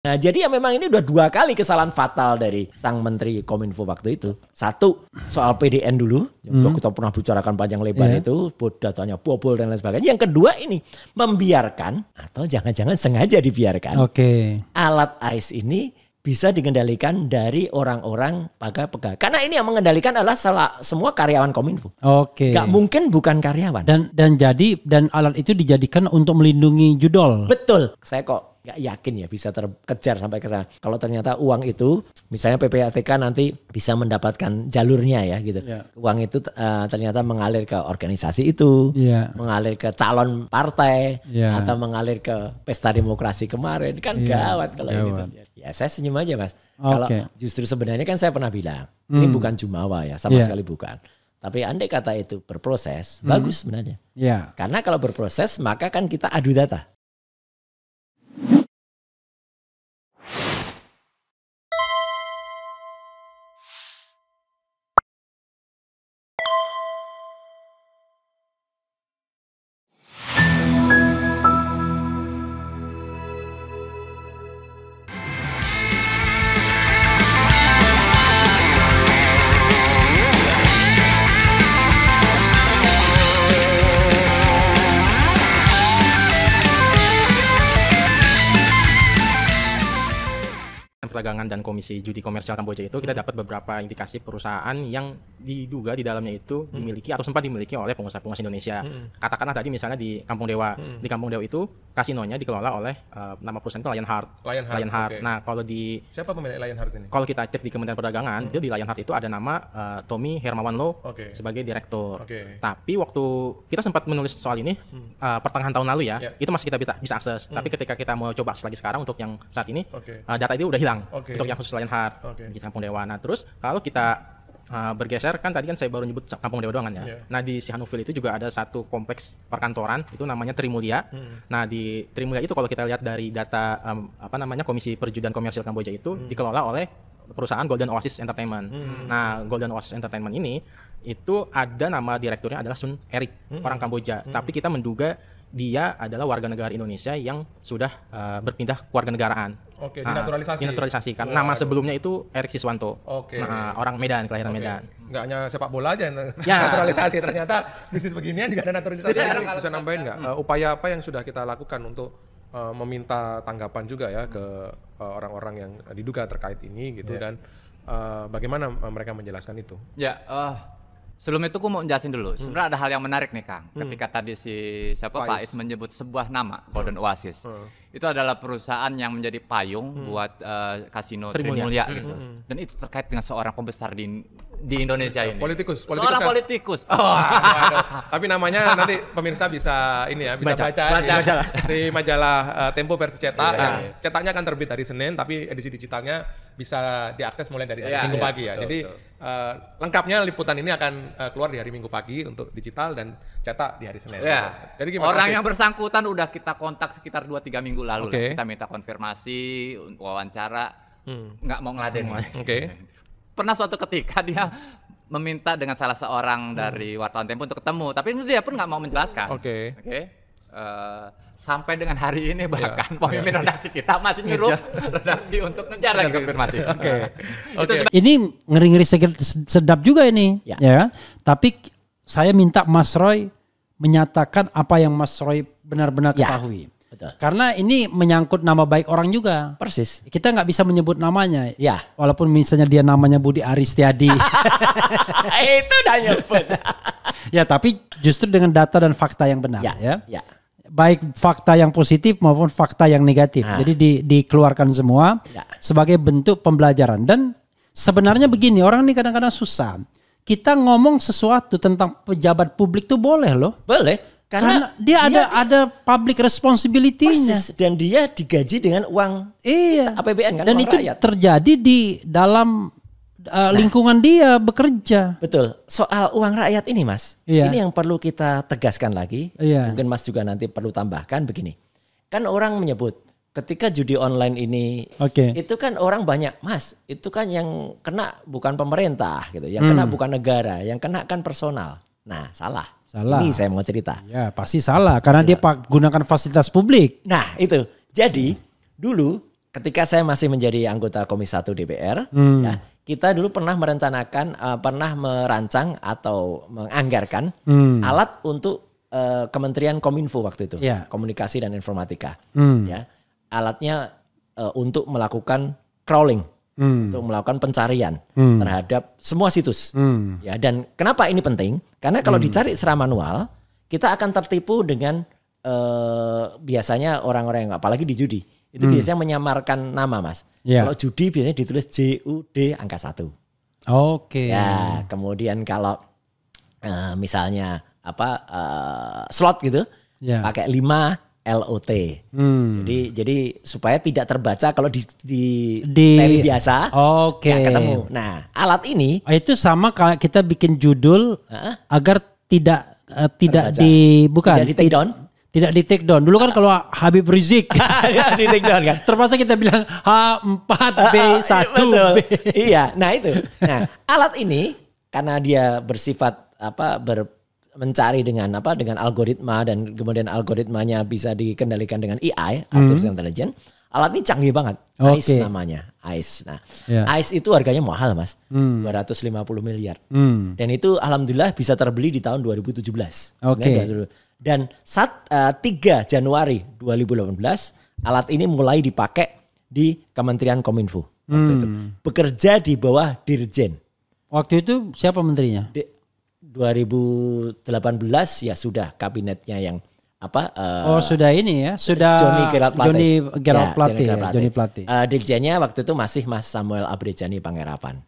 Nah, jadi ya memang ini udah 2 kali kesalahan fatal dari sang Menteri Kominfo waktu itu. Satu, soal PDN dulu. Yang kita pernah bicarakan panjang lebar itu. Datanya bobol dan lain sebagainya. Yang kedua ini, membiarkan atau jangan-jangan sengaja dibiarkan. Alat AIS ini bisa dikendalikan dari orang-orang pegawai. Karena ini yang mengendalikan adalah semua karyawan Kominfo. Gak mungkin bukan karyawan. Dan alat itu dijadikan untuk melindungi judol. Betul. Saya kok gak yakin ya bisa terkejar sampai ke sana. Kalau ternyata uang itu, misalnya PPATK nanti bisa mendapatkan jalurnya ya gitu. Uang itu ternyata mengalir ke organisasi itu, mengalir ke calon partai, atau mengalir ke pesta demokrasi kemarin. Kan gawat kalau gitu. Ya saya senyum aja Mas. Kalau justru sebenarnya kan saya pernah bilang, ini bukan jumawa ya, sama sekali bukan. Tapi andai kata itu berproses, bagus sebenarnya. Karena kalau berproses maka kan kita adu data. Perdagangan dan Komisi Judi Komersial Kamboja itu kita dapat beberapa indikasi perusahaan yang diduga di dalamnya itu dimiliki atau sempat dimiliki oleh pengusaha-pengusaha Indonesia. Katakanlah tadi misalnya di Kampung Dewa. Di Kampung Dewa itu kasinonya dikelola oleh nama perusahaan itu Lionheart. Lionheart. Nah, kalau di siapa pemilik Lionheart ini? Kalau kita cek di Kementerian Perdagangan, itu di Lionheart itu ada nama Tommy Hermawan Lo sebagai direktur. Tapi waktu kita sempat menulis soal ini pertengahan tahun lalu ya, itu masih kita bisa akses. Tapi ketika kita mau coba akses lagi sekarang untuk yang saat ini, data itu udah hilang. Untuk yang khusus Lionheart di Kampung Dewa. Nah terus kalau kita bergeser kan tadi kan saya baru nyebut Kampung Dewa doang kan ya. Nah di Sihanoukville itu juga ada satu kompleks perkantoran itu namanya Trimulya. Nah di Trimulya itu kalau kita lihat dari data Komisi Perjudian Komersial Kamboja itu dikelola oleh perusahaan Golden Oasis Entertainment. Nah Golden Oasis Entertainment ini itu ada nama direkturnya adalah Sun Erik, orang Kamboja. Tapi kita menduga dia adalah warga negara Indonesia yang sudah berpindah kewarganegaraan. Dinaturalisasi. Karena nama sebelumnya itu Erik Siswanto. Orang Medan, kelahiran Medan. Nggak hanya sepak bola aja naturalisasi, ternyata bisnis beginian juga ada naturalisasi. Bisa nambahin nggak upaya apa yang sudah kita lakukan untuk meminta tanggapan juga ya ke orang-orang yang diduga terkait ini gitu dan bagaimana mereka menjelaskan itu? Sebelum itu aku mau jelasin dulu. Sebenarnya ada hal yang menarik nih Kang. Ketika tadi Pak Is menyebut sebuah nama Golden Oasis. Itu adalah perusahaan yang menjadi payung buat kasino Trimulya gitu. Dan itu terkait dengan seorang pembesar di Indonesia ini. Seorang politikus. Tapi namanya nanti pemirsa bisa baca di majalah Tempo versi cetak. Cetaknya akan terbit hari Senin, tapi edisi digitalnya bisa diakses mulai dari Minggu pagi ya. Jadi lengkapnya liputan ini akan keluar di hari Minggu pagi untuk digital dan cetak di hari Senin. Jadi orang yang bersangkutan udah kita kontak sekitar 2-3 minggu lalu lah. Kita minta konfirmasi, wawancara, nggak mau ngeladen. Pernah suatu ketika dia meminta dengan salah seorang dari wartawan Tempo untuk ketemu, tapi dia pun nggak mau menjelaskan. Sampai dengan hari ini bahkan pemimpin redaksi kita masih nyuruh redaksi untuk ngejar lagi konfirmasi. Ini ngeri-ngeri sedap juga ini, ya. Tapi saya minta Mas Roy menyatakan apa yang Mas Roy benar-benar ketahui. Karena ini menyangkut nama baik orang juga. Persis. Kita nggak bisa menyebut namanya. Walaupun misalnya dia namanya Budi Aristiadi. Itu udah nyebut. Tapi justru dengan data dan fakta yang benar. Baik fakta yang positif maupun fakta yang negatif. Jadi dikeluarkan semua sebagai bentuk pembelajaran. Dan sebenarnya begini, orang ini kadang-kadang susah. Kita ngomong sesuatu tentang pejabat publik tuh boleh loh. Boleh. Karena dia ada public responsibility-nya. Dan dia digaji dengan uang APBN kan. Dan itu rakyat. Terjadi di dalam lingkungan dia bekerja. Betul. Soal uang rakyat ini Mas. Ini yang perlu kita tegaskan lagi. Mungkin Mas juga nanti perlu tambahkan begini. Kan orang menyebut ketika judi online ini itu kan orang banyak Mas. Itu kan yang kena bukan pemerintah gitu. Yang kena bukan negara. Yang kena kan personal. Nah salah. Ini saya mau cerita. Pasti salah karena dia gunakan fasilitas publik. Nah itu. Jadi dulu ketika saya masih menjadi anggota Komisi 1 DPR, ya, kita dulu pernah merencanakan, pernah merancang atau menganggarkan alat untuk Kementerian Kominfo waktu itu, Komunikasi dan Informatika. Ya, alatnya untuk melakukan crawling, untuk melakukan pencarian terhadap semua situs. Ya, dan kenapa ini penting? Karena kalau dicari secara manual, kita akan tertipu dengan biasanya orang-orang yang apalagi di judi. Itu biasanya menyamarkan nama, Mas. Kalau judi biasanya ditulis JUD angka 1. Oke. Ya, kemudian kalau misalnya slot gitu, pakai 5 LOT. Jadi supaya tidak terbaca kalau di seri biasa. Nggak ketemu. Nah, alat ini itu sama kalau kita bikin judul agar tidak bukan di take down. Tidak di take down. Dulu kan kalau Habib Rizik di take down kan. Terpaksa kita bilang H4B1B. Iya, nah itu. Nah, alat ini karena dia bersifat mencari dengan algoritma dan kemudian algoritmanya bisa dikendalikan dengan AI, artificial intelligence. Alat ini canggih banget. AIS namanya. AIS. Nah, AIS itu harganya mahal, Mas. 250 miliar. Dan itu alhamdulillah bisa terbeli di tahun 2017. Dan 3 Januari 2018 alat ini mulai dipakai di Kementerian Kominfo. Waktu itu. Bekerja di bawah Dirjen. Waktu itu siapa menterinya? 2018 ya sudah kabinetnya yang sudah ini ya, sudah Johnny Gerald Plate. Dirjennya waktu itu masih Mas Samuel Abrejani Pangerapan.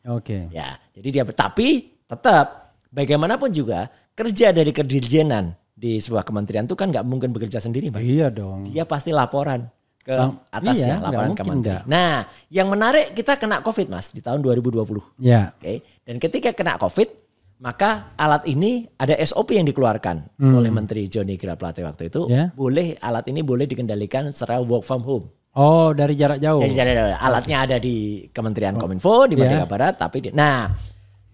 Ya, jadi dia tapi tetap bagaimanapun juga kerja dari kedirjenan di sebuah kementerian itu kan nggak mungkin bekerja sendiri, Mas. Iya dong. Dia pasti laporan ke atasnya, laporan ke menteri. Nah, yang menarik kita kena COVID, Mas, di tahun 2020. Ya. Dan ketika kena COVID, maka alat ini ada SOP yang dikeluarkan oleh Menteri Johnny Gerald Plate waktu itu. Alat ini boleh dikendalikan secara work from home. Oh, dari jarak jauh. Dari jarak jauh. Alatnya ada di Kementerian Kominfo di Merdeka Barat, tapi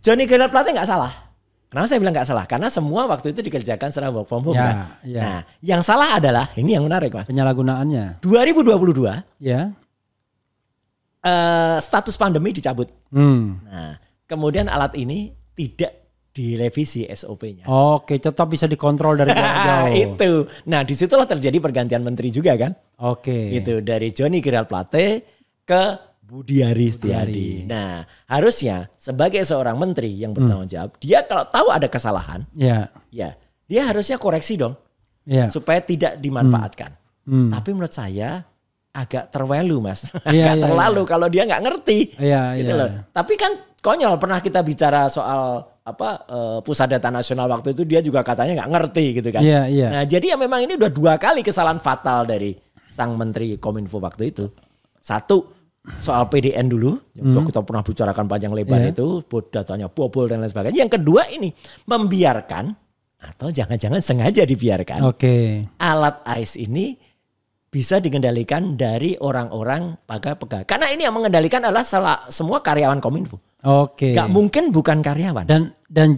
Johnny Gerald Plate nggak salah. Kenapa saya bilang nggak salah? Karena semua waktu itu dikerjakan secara work from home. Nah, yang salah adalah ini yang menarik, Mas. Penyalahgunaannya. 2022. Status pandemi dicabut. Nah, kemudian alat ini tidak direvisi SOP-nya. Oke, tetap bisa dikontrol dari jauh. Itu. Nah, disitulah terjadi pergantian menteri juga kan. Itu dari Johnny Gerald Plate ke Budiari Setiadi. Nah, harusnya sebagai seorang menteri yang bertanggung jawab, dia kalau tahu ada kesalahan, dia harusnya koreksi dong, supaya tidak dimanfaatkan. Tapi menurut saya agak terlalu, Mas, agak terlalu kalau dia nggak ngerti. Gitu loh. Tapi kan konyol, pernah kita bicara soal Pusat Data Nasional waktu itu dia juga katanya nggak ngerti gitu kan. Nah, jadi ya memang ini udah 2 kali kesalahan fatal dari sang Menteri Kominfo waktu itu. Satu, soal PDN dulu, yang kita pernah bicarakan panjang lebar itu, datanya bobol dan lain sebagainya. Yang kedua ini membiarkan atau jangan-jangan sengaja dibiarkan. Alat AIS ini bisa dikendalikan dari orang-orang pegawai. Karena ini yang mengendalikan adalah semua karyawan Kominfo. Gak mungkin bukan karyawan. Dan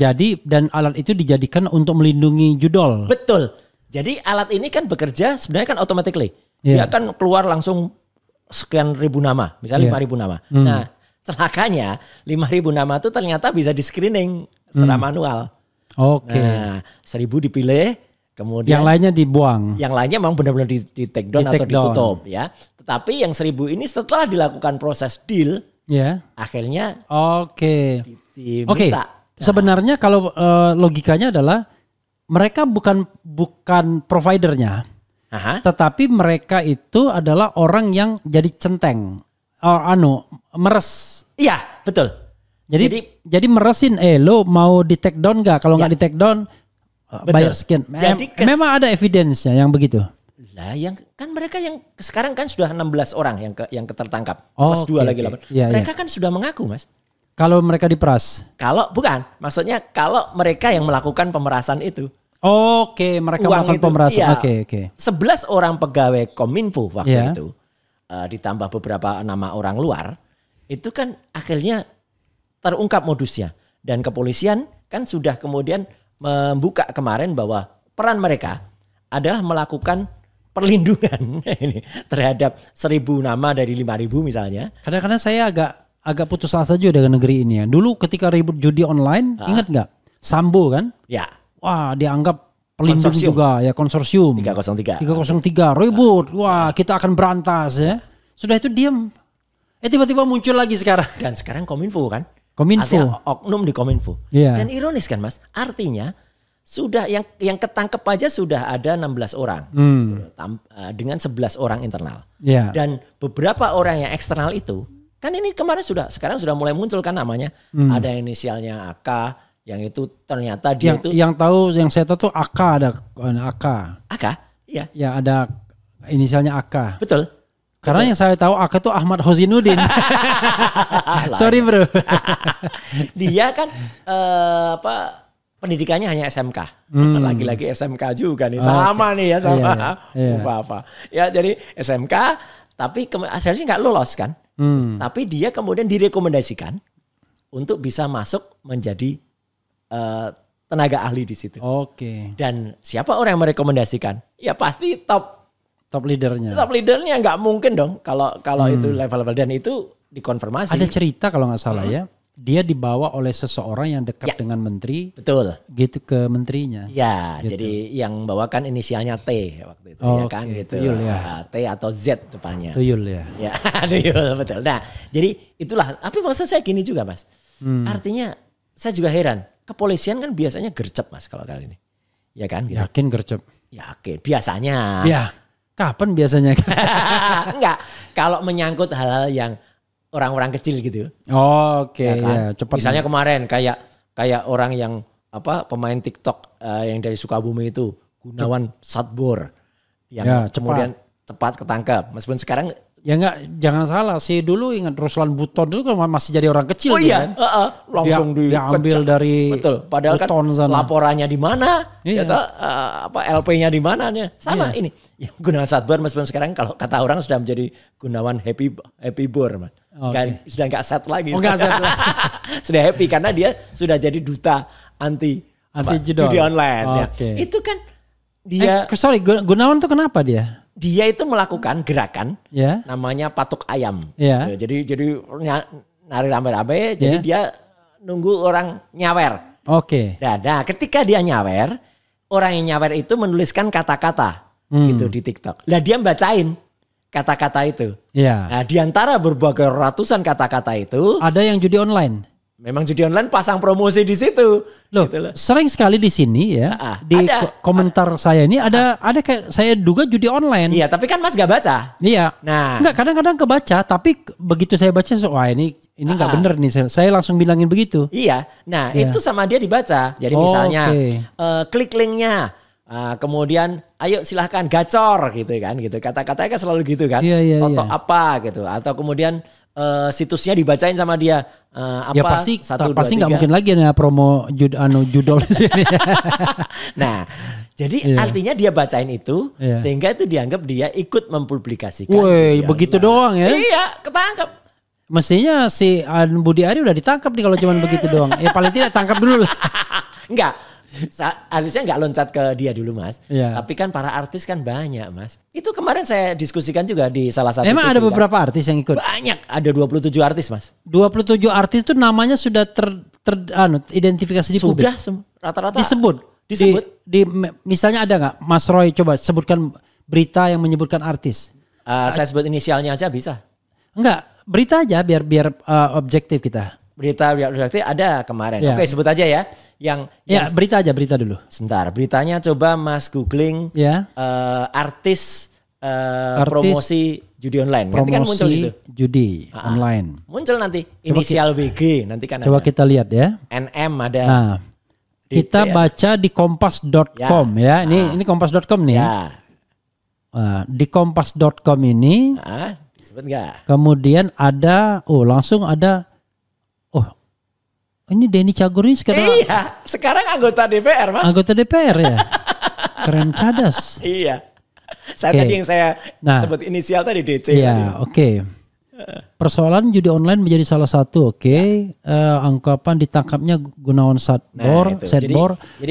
alat itu dijadikan untuk melindungi judul. Betul. Jadi alat ini kan bekerja sebenarnya kan automatically. Dia kan keluar langsung sekian ribu nama, misalnya 5.000 nama. Nah, celakanya 5.000 nama itu ternyata bisa di screening secara manual. Nah, 1.000 dipilih, kemudian yang lainnya dibuang. Yang lainnya memang benar-benar di take down atau ditutup ya. Tetapi yang 1.000 ini setelah dilakukan proses deal, akhirnya diminta. Sebenarnya kalau logikanya adalah mereka bukan providernya. Tetapi mereka itu adalah orang yang jadi centeng, meres. Iya, betul. Jadi meresin, lo mau di take down nggak? Kalau nggak di take down, bayar sekian. Memang ada evidence-nya yang begitu. Lah, yang kan mereka yang sekarang kan sudah 16 orang yang tertangkap, plus 2 lagi 8. Mereka kan sudah mengaku, Mas. Kalau mereka diperas? Bukan, maksudnya kalau mereka yang melakukan pemerasan itu. Mereka melakukan pemerasan. 11 orang pegawai Kominfo waktu itu, ditambah beberapa nama orang luar, itu kan akhirnya terungkap modusnya. Dan kepolisian kan sudah kemudian membuka kemarin bahwa peran mereka adalah melakukan perlindungan ini terhadap 1.000 nama dari 5.000 misalnya. Kadang-kadang saya agak putus asa juga dengan negeri ini ya. Dulu ketika ribut judi online, ingat nggak? Sambo kan? Ya. Wah, dianggap pelindung juga ya, konsorsium. 303 ribut. Wah, kita akan berantas ya. Sudah itu diam. Tiba-tiba muncul lagi sekarang. Dan sekarang Kominfo kan? Kominfo. Artinya oknum di Kominfo. Yeah. Dan ironis kan Mas, artinya sudah yang ketangkep aja sudah ada 16 orang. Dengan 11 orang internal. Yeah. Dan beberapa orang yang eksternal itu, kan ini kemarin sekarang sudah mulai muncul kan namanya. Ada inisialnya AK, yang itu ternyata dia yang saya tahu tuh AK, ada AK. AK? Iya. Ya ada inisialnya AK. Betul. Karena yang saya tahu AK itu Ahmad Hozinuddin. Sorry bro. Dia kan pendidikannya hanya SMK. Lagi-lagi SMK juga nih. Sama nih ya sama. Apa-apa. Ya jadi SMK tapi hasilnya nggak lolos kan. Tapi dia kemudian direkomendasikan untuk bisa masuk menjadi tenaga ahli di situ. Oke. Dan siapa orang yang merekomendasikan? Ya pasti top leadernya. Top leadernya nggak mungkin dong kalau itu level-level, dan itu dikonfirmasi. Ada cerita kalau nggak salah ya, dia dibawa oleh seseorang yang dekat dengan menteri. Betul. Gitu ke menterinya. Ya, gitu. Jadi yang bawakan inisialnya T waktu itu ya kan gitu. Tuyul ya. T atau Z depannya. Tuyul ya. Ya, tuyul betul. Nah, jadi itulah. Tapi maksud saya gini juga Mas. Artinya saya juga heran. Kepolisian kan biasanya gercep Mas kalau kali ini. Ya kan? Gitu. Yakin gercep? Yakin. Biasanya. Ya. Kapan biasanya? Enggak. Kalau menyangkut hal-hal yang orang-orang kecil gitu. Oke. Ya kan? Ya, cepat. Misalnya kemarin kayak orang yang pemain TikTok yang dari Sukabumi itu, Gunawan Satbor, yang kemudian cepat ketangkap. Meskipun sekarang ya jangan salah sih, dulu ingat Ruslan Buton itu kan masih jadi orang kecil. Oh iya, kan? Langsung diambil dari betul. Padahal Buton kan sana. Laporannya di mana, LP-nya di mana, sama ini. Yang Gunawan Satbor meskipun sekarang kalau kata orang sudah menjadi Gunawan Happy Bor, Mas. Okay. Sudah nggak set lagi. Nggak set lagi. Sudah happy karena dia sudah jadi duta anti judi online. Okay. Ya. Itu kan dia. Gunawan tuh kenapa dia? Dia itu melakukan gerakan namanya patuk ayam. Jadi nari rame-rame. Jadi dia nunggu orang nyawer. Oke. Nah, ketika dia nyawer, orang yang nyawer itu menuliskan kata-kata gitu di TikTok. Lah dia bacain kata-kata itu. Nah, di antara berbagai ratusan kata-kata itu ada yang judi online. Memang judi online pasang promosi di situ. Loh, gitu loh. Sering sekali di sini ya, di komentar saya ini ada kayak saya duga judi online. Iya, tapi kan Mas gak baca. Iya. Nah, enggak, kadang-kadang kebaca, tapi begitu saya baca, wah ini nggak bener nih. Saya langsung bilangin begitu. Iya. Nah, itu sama dia dibaca. Jadi misalnya klik linknya. Kemudian ayo silahkan gacor gitu kan, gitu kata-katanya kan selalu gitu kan, foto apa gitu, atau kemudian situsnya dibacain sama dia apa ya pasti nggak mungkin lagi nih promo judol di sini. Nah jadi artinya dia bacain itu sehingga itu dianggap dia ikut mempublikasikan. Woi begitu doang ya? Iya ketangkep. Mestinya si Budi Ari udah ditangkap nih kalau cuma begitu doang. Ya paling tidak tangkap dulu lah. Enggak. Harusnya nggak loncat ke dia dulu Mas. Tapi kan para artis kan banyak Mas. Itu kemarin saya diskusikan juga di salah satu. Emang ada beberapa artis yang ikut? Banyak, ada 27 artis Mas. 27 artis itu namanya sudah identifikasi di publik? Sudah rata-rata. Disebut? Misalnya ada nggak Mas Roy, coba sebutkan berita yang menyebutkan artis. Saya sebut inisialnya aja bisa? Enggak, berita aja biar objektif kita. Berita ada kemarin. Oke, sebut aja ya. Yang berita dulu. Sebentar, beritanya coba Mas googling artis promosi judi online. Nanti kan muncul itu. Judi online. Muncul nanti inisial WG nanti kan. Coba kita lihat ya. NM ada. Nah, kita baca di kompas.com ya. Ini kompas.com nih. Di kompas.com ini. Disebut enggak? Kemudian ada langsung ada ini Denny Cagur ini sekarang. Iya, sekarang anggota DPR Mas. Anggota DPR ya. Keren cadas. Iya. Tadi yang saya sebut inisial tadi DC. Iya, oke. Persoalan judi online menjadi salah satu. Anggapan ditangkapnya Gunawan Sadbor. Jadi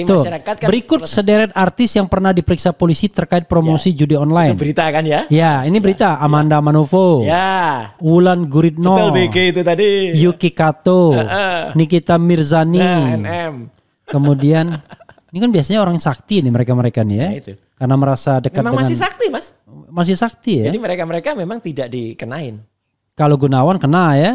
masyarakat kan berikut sederet artis yang pernah diperiksa polisi terkait promosi judi online. Itu berita kan ya? Ya, ini berita. Amanda Manovo. Ya. Wulan Guritno. Betul BG itu tadi. Yuki Kato. Nikita Mirzani. NM. Kemudian ini kan biasanya orang sakti nih mereka-mereka nih ya. Itu. Karena merasa dekat memang dengan. Masih sakti Mas. Masih sakti ya. Jadi mereka-mereka memang tidak dikenain. Kalau Gunawan kena ya.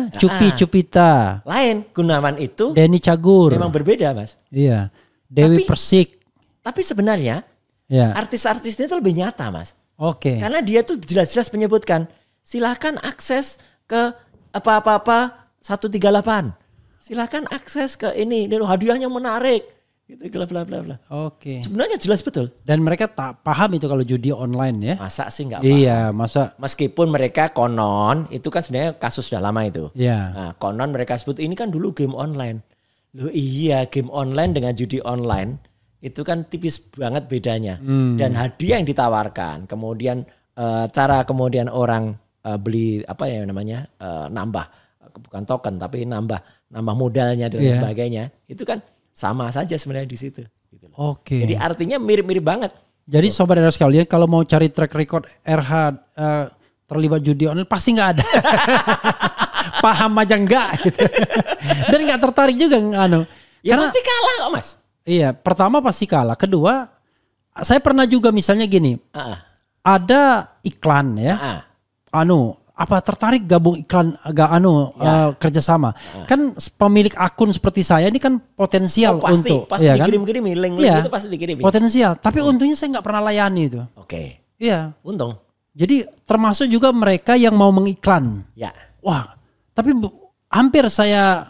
Cupita. Lain. Gunawan itu. Denny Cagur. Memang berbeda Mas. Iya. Dewi Persik. Tapi sebenarnya. Artis-artisnya itu lebih nyata Mas. Oke. Karena dia tuh jelas-jelas menyebutkan. Silakan akses ke apa-apa 138. Silakan akses ke ini. Dan hadiahnya menarik. Gitu bla bla bla bla. Oke. Sebenarnya jelas betul. Dan mereka tak paham itu kalau judi online ya. Masa sih nggak paham? Iya, masa. Meskipun mereka konon, itu kan sebenarnya kasus sudah lama itu. Iya. Nah, konon mereka sebut ini kan dulu game online. Loh iya, game online dengan judi online itu kan tipis banget bedanya. Dan hadiah yang ditawarkan, kemudian cara kemudian orang beli apa ya namanya, nambah bukan token tapi nambah modalnya dan sebagainya. Itu kan sama saja sebenarnya di situ. Gitu. Oke. Jadi artinya mirip-mirip banget. Jadi sobat RH sekalian kalau mau cari track record RH terlibat judi online pasti nggak ada. Paham aja enggak gitu. Dan nggak tertarik juga Ya karena, pasti kalah kok Mas. Iya, pertama pasti kalah. Kedua, saya pernah juga misalnya gini. Ada iklan ya. Apa tertarik gabung iklan kerjasama? Kan pemilik akun seperti saya ini kan potensial untuk pasti dikirim-kirim link itu pasti dikirim. Potensial, tapi untungnya saya nggak pernah layani itu. Oke. Iya, untung. Jadi termasuk juga mereka yang mau mengiklan. Ya. Wah, tapi hampir saya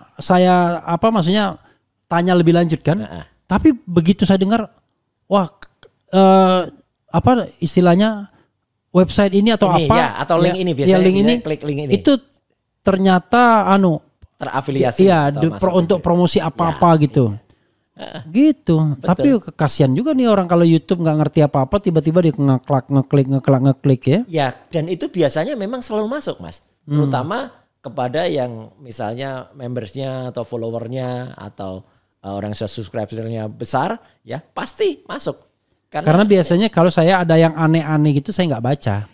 maksudnya tanya lebih lanjut kan. Tapi begitu saya dengar, wah istilahnya website ini atau ini, apa atau link ini biasanya link ini, klik link ini itu ternyata terafiliasi untuk promosi apa-apa gitu. Gitu. Betul. Tapi kasihan juga nih orang kalau YouTube nggak ngerti apa-apa tiba-tiba dia ngeklik ya. Ya, dan itu biasanya memang selalu masuk Mas. Terutama kepada yang misalnya membersnya atau followernya atau orang yang subscribernya besar ya pasti masuk. Karena biasanya kalau saya ada yang aneh-aneh gitu saya nggak baca.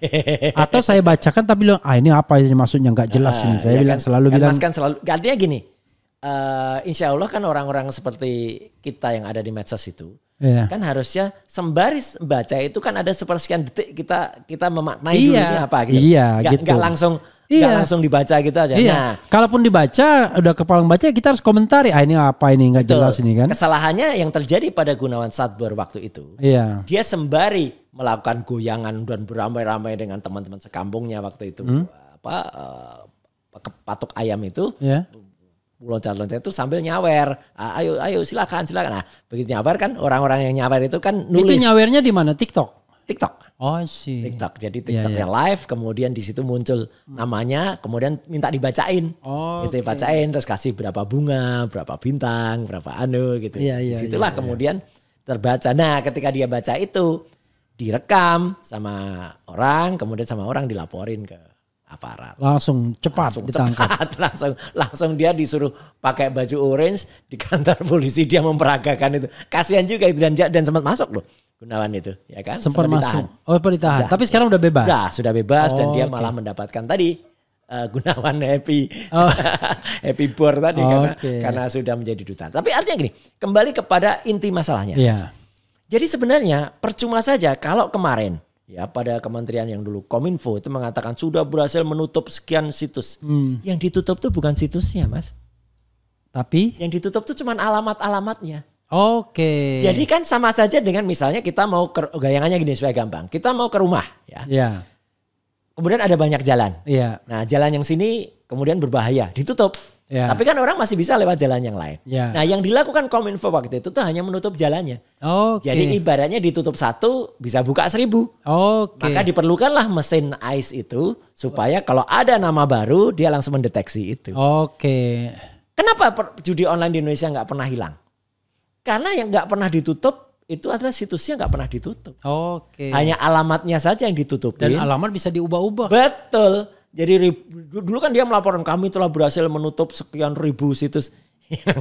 Atau saya bacakan tapi bilang ini apa ini maksudnya nggak jelas ini. Saya bilang selalu bilang. Mas kan selalu artinya gini. Insya Allah kan orang-orang seperti kita yang ada di medsos itu kan harusnya sembari baca itu kan ada sepersekian detik kita memaknai dulu ini apa gitu. Nggak langsung dibaca gitu aja. Iya. Nah, kalaupun dibaca udah kepala baca kita harus komentari ini apa ini nggak jelas ini kan. Kesalahannya yang terjadi pada Gunawan Sadbor waktu itu. Iya. Dia sembari melakukan goyangan dan beramai-ramai dengan teman-teman sekampungnya waktu itu patok ayam itu. Iya. Loncat-loncat itu sambil nyawer. Ayo silakan. Nah, begitu nyawer kan orang-orang yang nyawer itu kan nulis. Itu nyawernya di mana? TikTok. Oh sih. TikTok. Jadi TikToknya live, kemudian di situ muncul namanya, kemudian minta dibacain. Gitu bacain terus kasih berapa bunga, berapa bintang, berapa gitu. Disitulah kemudian terbaca. Nah, ketika dia baca itu direkam sama orang, kemudian sama orang dilaporin ke aparat. Langsung cepat ditangkap. Langsung dia disuruh pakai baju orange di kantor polisi, dia memperagakan itu. Kasihan juga itu dan sempat masuk loh Gunawan itu, ya kan? Sempat masuk. Ditahan. Tapi sekarang udah bebas. Sudah bebas dan dia malah mendapatkan tadi Gunawan happy bor tadi karena sudah menjadi duta. Tapi artinya gini, kembali kepada inti masalahnya. Yeah. Jadi sebenarnya percuma saja kalau kemarin ya pada kementerian yang dulu Kominfo itu mengatakan sudah berhasil menutup sekian situs. Yang ditutup tuh bukan situsnya Mas. Tapi? Yang ditutup tuh cuma alamat-alamatnya. Oke. Jadi kan sama saja dengan misalnya kita mau gayangannya gini supaya gampang. Kita mau ke rumah ya. Iya. Kemudian ada banyak jalan. Iya. Nah jalan yang sini kemudian berbahaya ditutup. Ya. Tapi kan orang masih bisa lewat jalan yang lain. Ya. Nah yang dilakukan Kominfo waktu itu tuh hanya menutup jalannya. Oke. Jadi ibaratnya ditutup 1 bisa buka 1000. Oke. Maka diperlukanlah mesin ICE itu supaya kalau ada nama baru dia langsung mendeteksi itu. Oke. Kenapa judi online di Indonesia nggak pernah hilang? Karena yang nggak pernah ditutup itu adalah situsnya nggak pernah ditutup. Oke. Hanya alamatnya saja yang ditutupin. Dan alamat bisa diubah-ubah. Betul. Jadi dulu kan dia melaporkan kami telah berhasil menutup sekian ribu situs.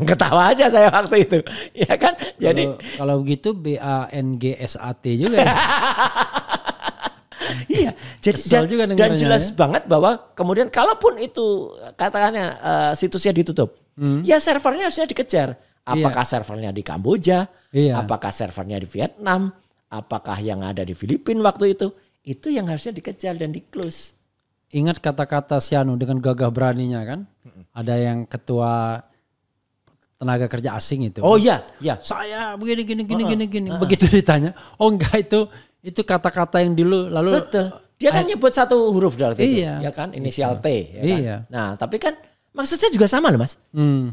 Ketawa aja saya waktu itu, ya kan? Jadi kalau begitu BANGSAT juga. Ya? Iya, jadi dan jelas banget bahwa kemudian kalaupun itu katakannya situsnya ditutup, ya servernya harusnya dikejar. Apakah servernya di Kamboja, apakah servernya di Vietnam, apakah yang ada di Filipina waktu itu yang harusnya dikejar dan di-close. Ingat kata-kata Sianu dengan gagah beraninya kan? Ada yang ketua tenaga kerja asing itu. Oh iya, ya. Saya begini. Begitu ditanya, oh enggak itu kata-kata yang dulu lalu. Betul. Dia kan nyebut satu huruf dari itu, ya kan? Inisial T. Ya kan? Iya. Nah, tapi kan maksudnya juga sama loh Mas.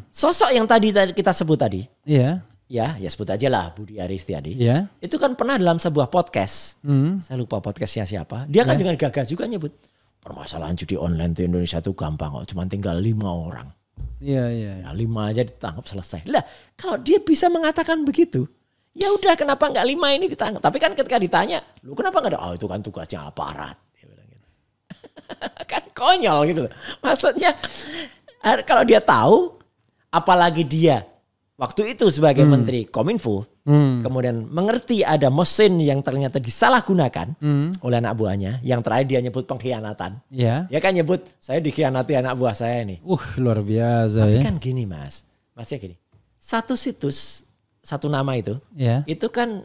Sosok yang tadi kita sebut tadi. Iya. Ya sebut aja lah Budi Aris Setiadi. Iya. Itu kan pernah dalam sebuah podcast. Saya lupa podcastnya siapa. Dia kan dengan gagah juga nyebut. Permasalahan judi online di Indonesia itu gampang kok. Cuma tinggal 5 orang. Iya. Nah, 5 aja ditangkap selesai. Lah kalau dia bisa mengatakan begitu. Ya udah kenapa nggak 5 ini ditangkap. Tapi kan ketika ditanya. Lu kenapa nggak ada. Oh itu kan tugasnya aparat. Dia bilang gitu. Kan konyol gitu loh. Maksudnya kalau dia tahu. Apalagi dia. Waktu itu sebagai Menteri Kominfo, kemudian mengerti ada mesin yang ternyata disalahgunakan oleh anak buahnya. Yang terakhir dia nyebut pengkhianatan. Ya. Dia kan nyebut, saya dikhianati anak buah saya ini. Luar biasa. Tapi kan gini Masnya gini. Satu situs, satu nama itu kan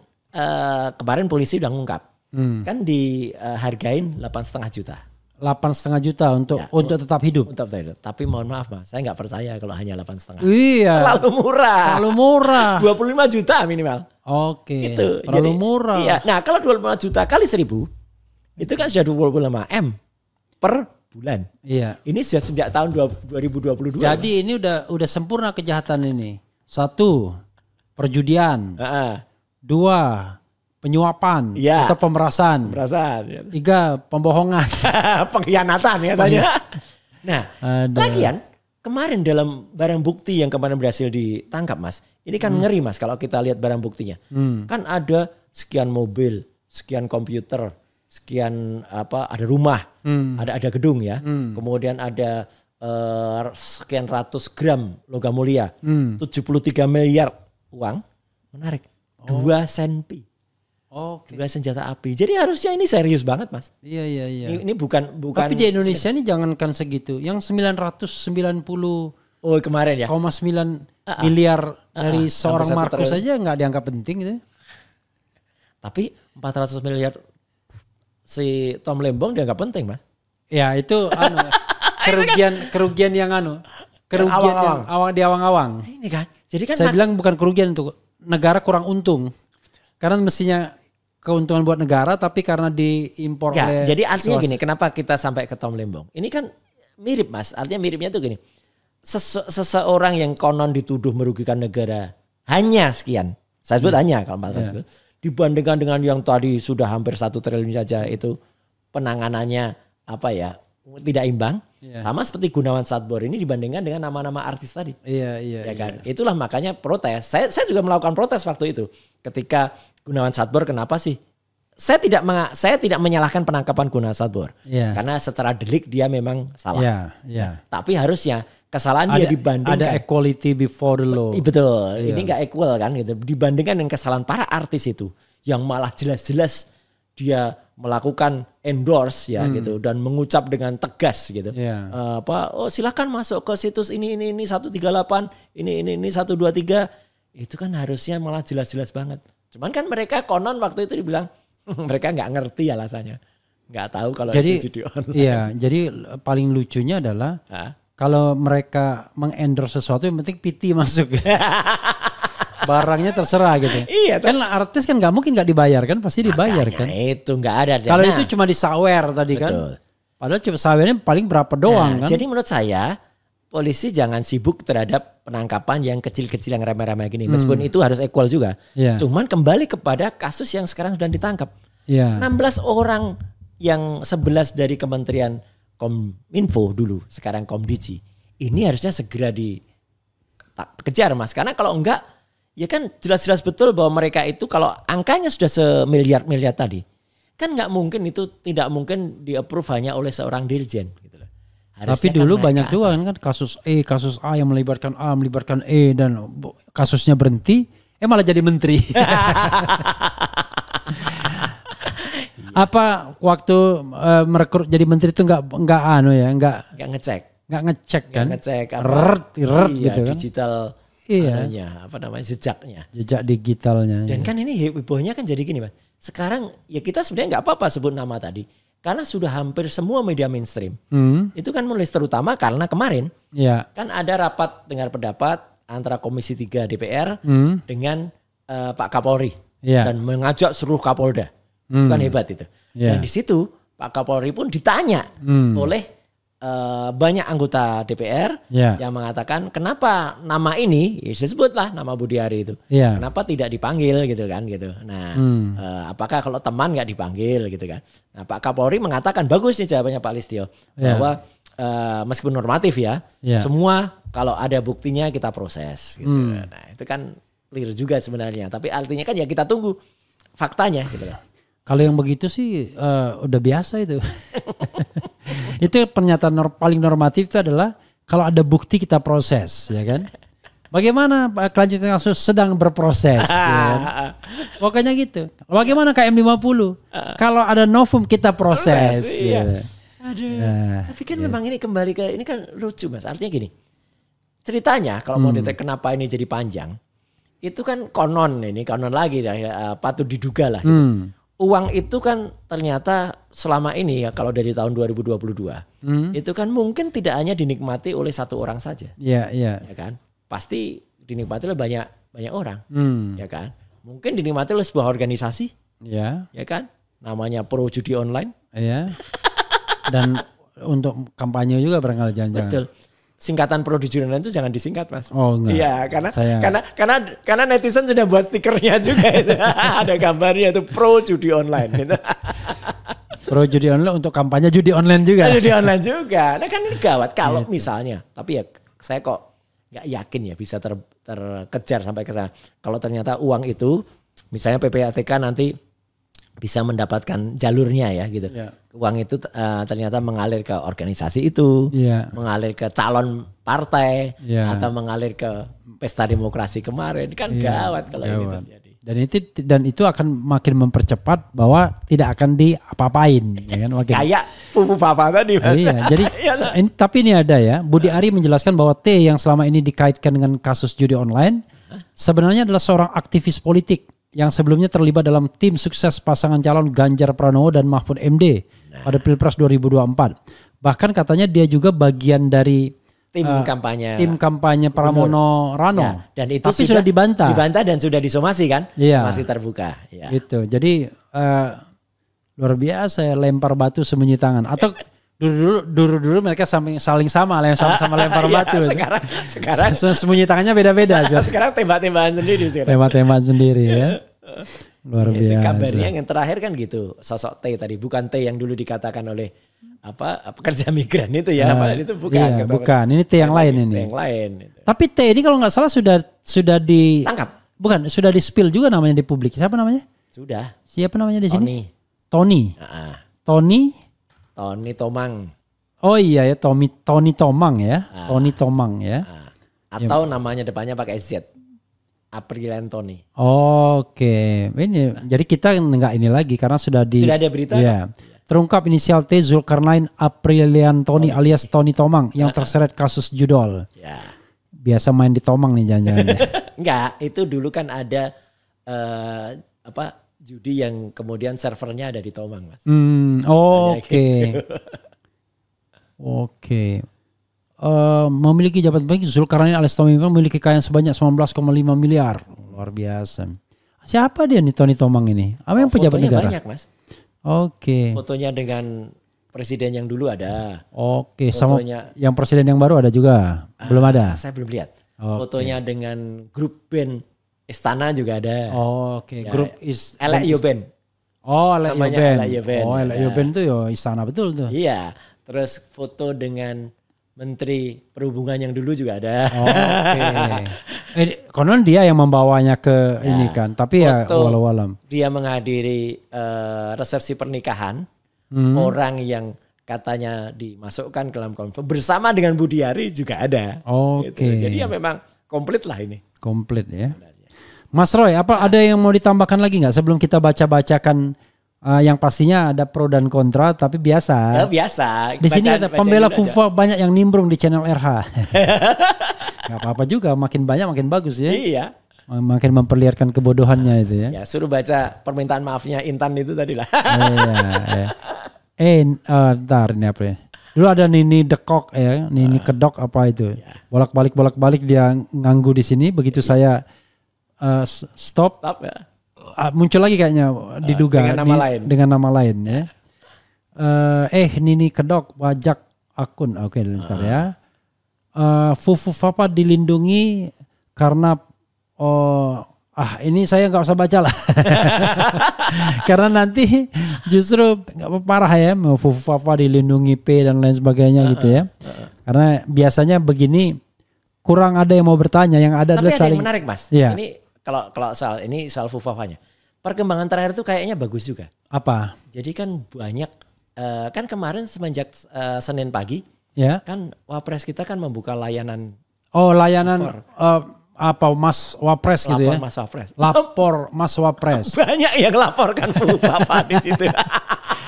kemarin polisi udah ngungkap. Kan dihargain 8,5 juta. 8,5 juta untuk tetap hidup. Untuk tetap hidup. Tapi mohon maaf Mas, saya nggak percaya kalau hanya 8,5. Iya. Terlalu murah. 25 juta minimal. Oke. Gitu. Terlalu murah. Iya. Nah kalau 25 juta kali 1.000, itu kan sudah 25 M per bulan. Iya. Ini sudah sejak tahun 2022. Jadi ini udah sempurna kejahatan ini. 1, perjudian. 2, penyuapan atau pemerasan. 3, pembohongan. Pengkhianatan katanya. Nah, lagian kemarin dalam barang bukti yang kemarin berhasil ditangkap Mas. Ini kan ngeri Mas kalau kita lihat barang buktinya. Kan ada sekian mobil, sekian komputer, sekian ada rumah, ada gedung ya. Kemudian ada sekian ratus gram logam mulia, 73 miliar uang. Menarik. 2 senpi. 2 senjata api. Jadi harusnya ini serius banget Mas. Iya. Ini bukan. Tapi di Indonesia ini jangankan segitu. Yang 990 kemarin ya. 9 miliar dari seorang Markus saja nggak dianggap penting gitu. Tapi 400 miliar si Tom Lembong dianggap penting Mas. Ya itu kerugian yang kerugian yang awang di awang-awang. Ini kan. Jadi kan saya bilang bukan kerugian untuk negara kurang untung. Karena mestinya keuntungan buat negara tapi karena diimpor oleh jadi artinya gini, kenapa kita sampai ke Tom Lembong? Ini kan mirip Mas, artinya miripnya tuh gini. Seseorang yang konon dituduh merugikan negara hanya sekian. Saya sebut hanya kalau 400 itu. Dibandingkan dengan yang tadi sudah hampir 1 triliun saja itu penanganannya tidak imbang. Sama seperti Gunawan Satbour ini dibandingkan dengan nama-nama artis tadi. Iya. Ya kan? Itulah makanya protes. Saya juga melakukan protes waktu itu. Ketika Gunawan Satbour kenapa sih? Saya tidak menyalahkan penangkapan Gunawan Satbour. Karena secara delik dia memang salah. Tapi harusnya kesalahan dia dibandingkan. Ada equality before the law. Betul. Ini nggak equal kan gitu. Dibandingkan dengan kesalahan para artis itu. Yang malah jelas-jelas dia melakukan endorse gitu dan mengucap dengan tegas gitu. Silakan masuk ke situs ini 138 ini 123 itu kan harusnya malah jelas-jelas banget. Cuman kan mereka konon waktu itu dibilang mereka nggak ngerti alasannya, nggak tahu kalau itu judi online. Iya, jadi paling lucunya adalah kalau mereka mengendorse sesuatu yang penting PT masuk. Barangnya terserah gitu. Iya. Kan artis kan nggak mungkin nggak dibayar kan, pasti dibayar kan. Itu nggak ada. Kalau itu cuma disawer tadi kan. Padahal cuma sawernya paling berapa doang kan. Jadi menurut saya polisi jangan sibuk terhadap penangkapan yang kecil-kecil yang remeh-remeh gini. Meskipun itu harus equal juga. Cuman kembali kepada kasus yang sekarang sudah ditangkap. 16 orang yang 11 dari Kementerian Kominfo dulu, sekarang Komdiji. Ini harusnya segera dikejar Mas. Karena kalau enggak ya kan jelas-jelas betul bahwa mereka itu kalau angkanya sudah semiliar-miliar tadi, kan nggak mungkin itu tidak mungkin di-approve hanya oleh seorang dirjen gitu loh. Tapi dulu banyak juga kan kasus A yang melibatkan A, melibatkan E dan kasusnya berhenti, malah jadi menteri. Apa waktu merekrut jadi menteri itu nggak ngecek kan? Ngecek gitu kan? Digital jejaknya. Jejak digitalnya. Dan kan ini hebohnya kan jadi gini, Mas. Sekarang ya kita sebenarnya nggak apa-apa sebut nama tadi. Karena sudah hampir semua media mainstream. Itu kan menulis terutama karena kemarin kan ada rapat dengar pendapat antara Komisi 3 DPR dengan Pak Kapolri. Dan mengajak seluruh Kapolda. Bukan hebat itu. Dan di situ Pak Kapolri pun ditanya oleh banyak anggota DPR yang mengatakan kenapa nama ini disebutlah nama Budiari itu kenapa tidak dipanggil gitu kan gitu. Nah apakah kalau teman nggak dipanggil gitu kan. Nah Pak Kapolri mengatakan bagus nih jawabannya Pak Listio bahwa meskipun normatif semua kalau ada buktinya kita proses gitu. Nah itu kan clear juga sebenarnya tapi artinya kan ya kita tunggu faktanya gitu loh. Kalau yang begitu sih udah biasa itu. Itu pernyataan paling normatif itu adalah kalau ada bukti kita proses, ya kan? Bagaimana kelanjutan kasus sedang berproses, ya kan? Pokoknya gitu. Bagaimana KM50? Kalau ada novum kita proses. Ya. Aduh. Tapi kan memang ini kembali ke ini kan lucu Mas. Artinya gini. Ceritanya kalau mau detail kenapa ini jadi panjang, itu kan konon lagi patut diduga lah. Gitu. Uang itu kan ternyata selama ini ya kalau dari tahun 2022 itu kan mungkin tidak hanya dinikmati oleh satu orang saja. Ya kan? Pasti dinikmati oleh banyak orang. Ya kan? Mungkin dinikmati oleh sebuah organisasi. Ya kan? Namanya Pro Judi Online. Dan untuk kampanye juga barangkali jangan-jangan. Betul. Singkatan Pro Judi Online itu jangan disingkat Mas. Oh enggak. Iya karena netizen sudah buat stikernya juga itu. Ada gambarnya itu Pro Judi Online gitu. Pro Judi Online untuk kampanye judi online juga. Judi online juga. Nah kan ini gawat kalau misalnya. Tapi ya saya kok nggak yakin ya bisa terkejar sampai ke sana. Kalau ternyata uang itu misalnya PPATK nanti bisa mendapatkan jalurnya ya gitu. Uang itu ternyata mengalir ke organisasi itu, mengalir ke calon partai, atau mengalir ke pesta demokrasi kemarin. Kan gawat kalau ini terjadi. Dan itu akan makin mempercepat bahwa tidak akan diapa-apain. Ya kan? Kayak Pupu Papa tadi. Jadi tapi ini ada ya, Budi Ari menjelaskan bahwa T yang selama ini dikaitkan dengan kasus judi online sebenarnya adalah seorang aktivis politik yang sebelumnya terlibat dalam tim sukses pasangan calon Ganjar Pranowo dan Mahfud MD pada Pilpres 2024. Bahkan katanya dia juga bagian dari tim kampanye Pramono Rano. Dan itu tapi sudah dibantah dan sudah disomasi kan? Masih terbuka. Gitu. Jadi luar biasa ya, lempar batu sembunyi tangan. Atau dulu mereka saling sama lempar batu. Sekarang sembunyi tangannya beda-beda. Sekarang tembak-tembakan sendiri. Tembak-tembakan sendiri ya. Luar biasa. Itu kabarnya yang terakhir kan gitu. Sosok T tadi bukan T yang dulu dikatakan oleh pekerja migran itu ya. Itu bukan. Bukan. Ini T yang lain ini. Yang lain. Tapi T ini kalau nggak salah sudah ditangkap. Bukan, sudah di-spill juga namanya di publik. Siapa namanya? Sudah. Siapa namanya di sini? Tony. Tony Tomang. Oh iya ya, Tony Tomang ya. Tony Tomang ya. Atau namanya depannya pakai Z. Aprilian Tony. Oke. Ini jadi kita enggak ini lagi karena sudah ada berita. Ya. Terungkap inisial T Zulkarnain Aprilian Tony alias Tony Tomang yang terseret kasus judol. Ya. Biasa main di Tomang nih jangan-jangan. Enggak, itu dulu kan ada judi yang kemudian servernya ada di Tomang, Mas. Oke. Gitu. Oke. Memiliki jabatan baik Zulkarnain alias Tommy memiliki kekayaan sebanyak 19,5 miliar. Luar biasa. Siapa dia nih Tony Tomang ini? Apa yang pejabat negara? Banyak, Mas. Oke. Fotonya dengan presiden yang dulu ada. Oke, fotonya sama yang presiden yang baru ada juga. Belum ada. Saya belum lihat. Fotonya dengan grup band Istana juga ada. Oke, grup Elek Band. Elek Band. Elek Band itu ya Istana betul tuh. Iya. Terus foto dengan Menteri Perhubungan yang dulu juga ada. Konon dia yang membawanya ke ini kan, tapi ya walau-walam. Dia menghadiri resepsi pernikahan orang yang katanya dimasukkan ke dalam konfer bersama dengan Budiari juga ada. Oke. Gitu. Jadi ya memang komplit lah ini. Komplit ya. Mas Roy, ada yang mau ditambahkan lagi nggak sebelum kita bacakan yang pastinya ada pro dan kontra, tapi biasa. Ya, biasa. Di sini ada pembela FUFA banyak yang nimbrung di channel RH. Gak apa-apa juga, makin banyak makin bagus ya. Iya. Makin memperlihatkan kebodohannya itu ya. Ya suruh baca permintaan maafnya Intan itu tadi lah. Ntar ini apa ya? Dulu ada Nini Dekok ya, Nini Kedok apa itu? Bolak-balik dia nganggu di sini. Begitu saya stop ya. Muncul lagi kayaknya diduga dengan nama lain ya. Nini Kedok pajak akun. Oke, bentar ya. FUFA dilindungi karena ini saya nggak usah baca lah. Karena nanti justru parah ya, mau FUFA dilindungi P dan lain sebagainya gitu ya. Karena biasanya begini kurang ada yang mau bertanya, yang ada adalah saling. Yang menarik Mas. Ya. Ini kalau soal FUFA-nya. Perkembangan terakhir itu kayaknya bagus juga. Apa? Jadi kan banyak kan kemarin semenjak Senin pagi ya. Kan Wapres kita kan membuka layanan. Layanan Mas Wapres gitu ya. Mas Wapres. Lapor Mas Wapres. Banyak yang laporkan FUFA di situ.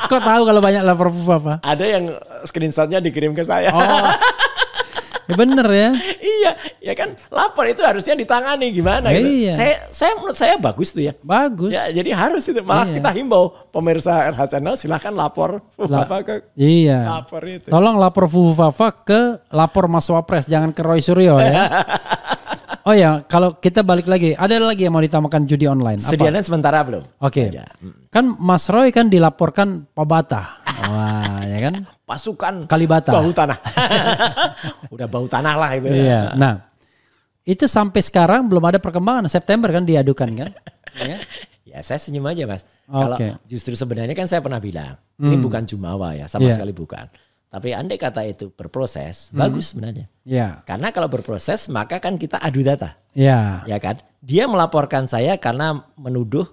Kok tahu kalau banyak lapor FUFA? Ada yang screenshotnya dikirim ke saya. Ya bener ya. Iya, ya kan lapor itu harusnya ditangani gimana gitu. Iya. Saya menurut saya bagus tuh ya. Bagus. Ya, jadi harus itu. Malah kita himbau pemirsa RH Channel silahkan lapor FUFA ke lapor itu. Tolong lapor FUFA ke lapor Mas Wapres, jangan ke Roy Suryo ya. Oh ya, kalau kita balik lagi, ada lagi yang mau ditambahkan judi online? Sedianya sementara belum. Oke. Kan Mas Roy kan dilaporkan Pabata. Wah, ya kan? Pasukan Kalibata. Bau tanah. Udah bau tanah lah itu. Iya. Nah, itu sampai sekarang belum ada perkembangan. September kan diadukan kan? Ya saya senyum aja Mas. Kalau justru sebenarnya kan saya pernah bilang, ini bukan jumawa ya, sama sekali bukan. Tapi andai kata itu berproses, bagus sebenarnya. Ya. Karena kalau berproses maka kan kita adu data. Ya. Ya kan? Dia melaporkan saya karena menuduh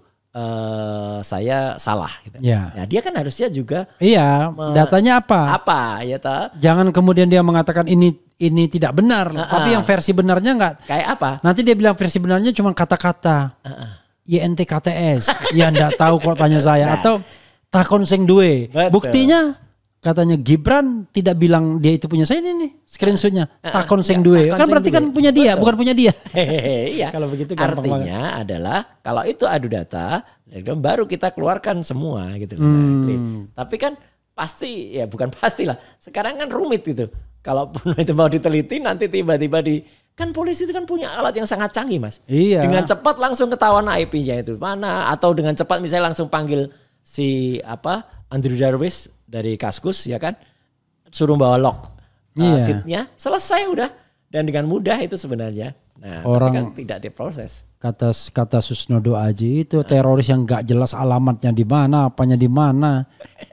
saya salah. Gitu. Ya. Nah, dia kan harusnya juga. Iya. Datanya apa? Apa ya ta? Jangan kemudian dia mengatakan ini tidak benar. Tapi yang versi benarnya enggak. Kayak apa? Nanti dia bilang versi benarnya cuma kata-kata. YNTKTS. Ya enggak tahu kok tanya saya. Atau takon sing duwe. Buktinya. Katanya Gibran tidak bilang dia itu punya saya, ini nih screenshotnya takon seng duwe kan berarti kan punya dia. Bukan punya dia. Iya. Kalau begitu artinya adalah kalau itu adu data baru kita keluarkan semua gitu. Tapi kan pasti ya bukan pastilah. Sekarang kan rumit gitu. Kalaupun itu mau diteliti nanti tiba-tiba kan polisi itu kan punya alat yang sangat canggih Mas. Iya. Dengan cepat langsung ketahuan IP-nya itu mana atau dengan cepat misalnya langsung panggil si Andrew Darwis dari Kaskus ya kan, suruh bawa log seatnya, selesai udah, dan dengan mudah itu sebenarnya. Nah, tapi kan tidak diproses. Kata Susnodo Aji itu teroris yang nggak jelas alamatnya di mana, apanya di mana,